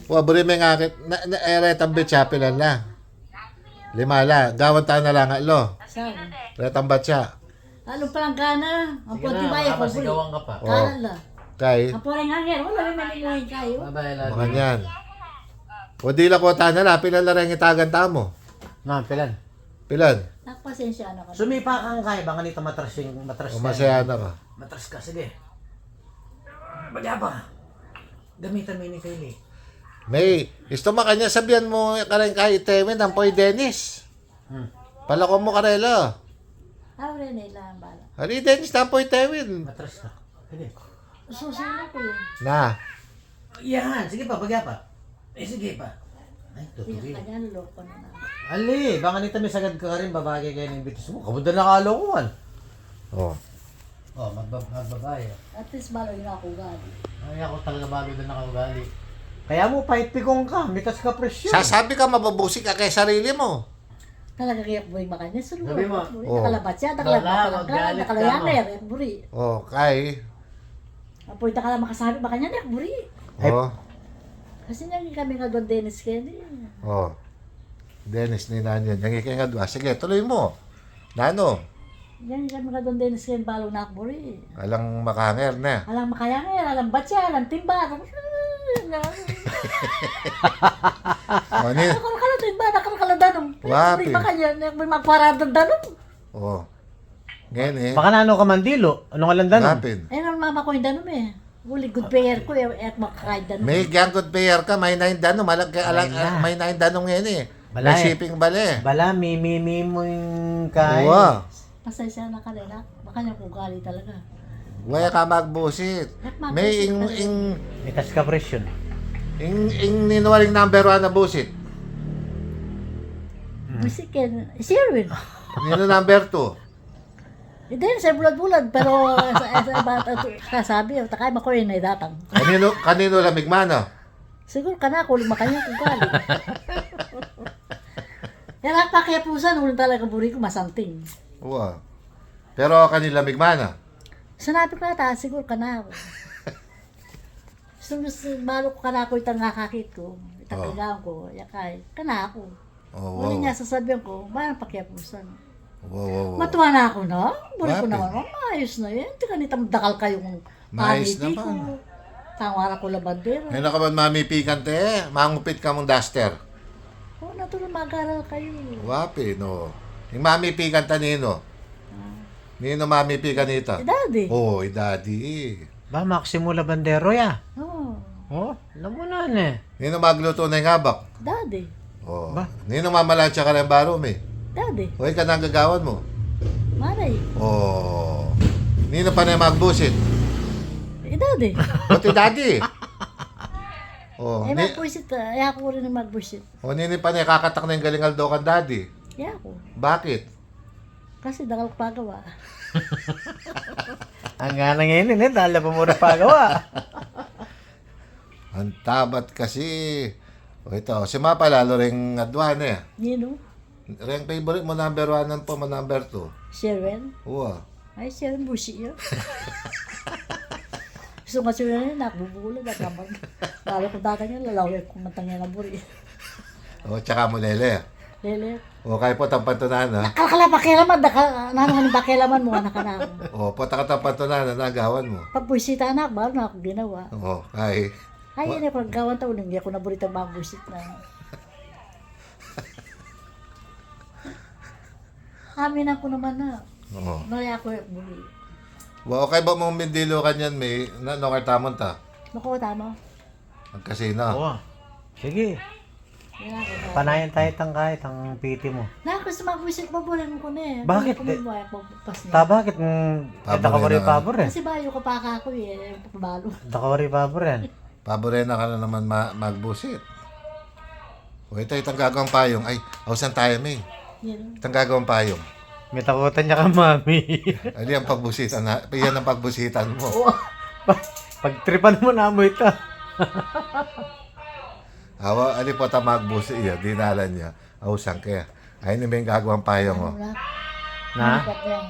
Buri may ngakit. Retang bitya pilan na. Limala. Gawan tayo na lang alo. Saan? Retang batya. Ano palang kana? Ang punti ba yung kubuli? Masigawan ka pa. Kanan la. Kay. Ang poreng hangin. Wala may malimuhin kayo. Babay lang. Makanyan. O di la ko tayo na la. Pilan la rin itagan tamo. Pilan. Pilan. Nakpasensya na ka. Sumipa kang kaya. Baka nito matras yung matras. O masaya na ka. Matras ka. Sige. Bagya pa. Gamitan mo ni Kaylee. May, gusto makanya sabihan mo karen kay Itemen ang poy Dennis. Palako mo karela. Aure na ilang bala. Ali Dennis na poy Itemen. Matras ka. Sige. Susunod ko yun. Na. Yan. Sige pa. Bagya pa. Sige pa. Ay, tutuloy. Kanya loko na na. Ali, baka nito may sagad ka rin. Babagay kayo ng bitis mo. Kabunda na kalokohan. Oh. Magbabae. At least malo yung ako gali. Ay, ako talaga bago din nakaugali. Kaya mo, paitpikong ka. Mitas ka presyo. Sasabi ka mabubusik ka kay sarili mo. Talaga kaya buri makanya. Sunod. Sabi mo. Oh. Nakalabat siya. Wala, Nakalabat ka. magalit ka, Nakalayaner. Buri. Oh, kay. Apoy na ka lang makasabi makanya na. Buri. Oh. Kasi nang kami nga doon Dennis Kenny. Oh. Dennis ni nanyan. Yang ikay nga. Sige, tuloy mo. Nano? Yan kami nga doon Dennis Kenny. Balo na ako buri. Alang makanger na. Alang makayanger. Alang batya. Alang timba. Oh, ni. Ako kala timba. Nakakala danong. Wapi. Timba kanya. May magparadang danong. Oh. Ngayon eh. Baka na ano ka mandilo. Ano ka lang danon? Napin. Ayun ang mama ko yung danong eh. Uli good pair ko. At makakain danong. May gang good payer ka, may 9 danong, may 9 danong ngayon eh. Bala May eh. shipping bale. Bala, mimi mo yung kain. Oo. Pasensya na kanila. Baka niya kugali talaga. Waya ka magbusit. May Mitas ka presyo. ninuwaling number 1 na busit. Musikin. Sirwin. Nino number 2. Hindi, sa bulad-bulad. Pero kasabi, takay makoy na idatang. Kanino lamig mana? Siguro ka na, kuling makanya kugali. Yan ang pakiapusan, ulang talaga buri ko masanting. Wow. Pero kanino lamig mana? Sanabi ko na siguro ka na ako. Balo ko ka na ako itang nakakit ko. Itang kailangan ko. Yakay, ka na ako. Oh, Uli wow. niya sasabihan ko, ba ang pakiapusan? Wow. Matuwa na ako na. Buri ko Bakit? naman, maayos na yan. Hindi ka nitang dakal kayong Maayos paniti ko. naman. Tawara ko labandera. Ngayon ka ba mamipikan te? Mangupit ka mong duster. Oo, natuloy mag-aral kayo. Wapi, no. Yung mamipikan ta nino. Nino mamipikan nito? Daddy. Oh, daddy. Ba, Maximo Labandero ya. Oo. Oh, alam mo na eh. Nino magluto na yung habak? Daddy. Oh. Ba? Nino mamalansya ka ng barom eh. Daddy. Huwag ka nang gagawan mo. Manay. Oh. Nino pa na magbusit. Daddy. Pati daddy. Oh. Magbusit. Ako rin ang magbusit. Nino pa na kakatak na yung galingal daw kan daddy. Ako. Bakit? Kasi dakal ko pagawa. Ang nga na ngayon eh, dahil pa muna pagawa. Ang tabat kasi. O ito, si Mapa lalo rin adwan eh. Nino? Ring favorite mo number 1 po mo number 2. Sherwin? Wow. Ay, Sherwin busi yun. Gusto nga Sherwin yun, nakbubulan, nakamag. Lalo kung data niya, lalawin kung matangyan na buri. O, tsaka mo lele. Lele. O, kaya po tang pantunan ha. Nakakala pakilaman, nanong pakilaman mo, anak ka na ako. O, po tang pantunan na nagawan mo. Pagbusit anak, bago na ako ginawa. O, kay. Ay, yun yung paggawan taon, hindi ako naburito magbusit na. Amin ako naman na. O. Naya ako buli. Wow, okay ba mong mindilo kanyan may no kartamon ta? Naku, tama. Ang kasino. Oo. Sige. Yan ako. Panayan tayo kahit ang piti mo. Naku, sa magbusit, babulan ko na eh. Bakit? Kumumaya, pagpas niya. Bakit? Ito ka rin pabor eh. Kasi bayo ka pa ako eh, pabalo. Ito ka rin pabor yan. Paborena ka na naman magbusit. O, ito itang gagawang payong. Ay, hausan tayo may. Yan. Itang gagawang payong. May takutan niya ka, mami. Ay, ang pagbusitan. Yan ang pagbusitan mo. Pagtripan mo na mo ito. Awa, ali po ta magbusit iya. Dinalan niya. Hausan kaya. Ay, ni may gagawang payong mo. Ano na? Na? Ano ba yan?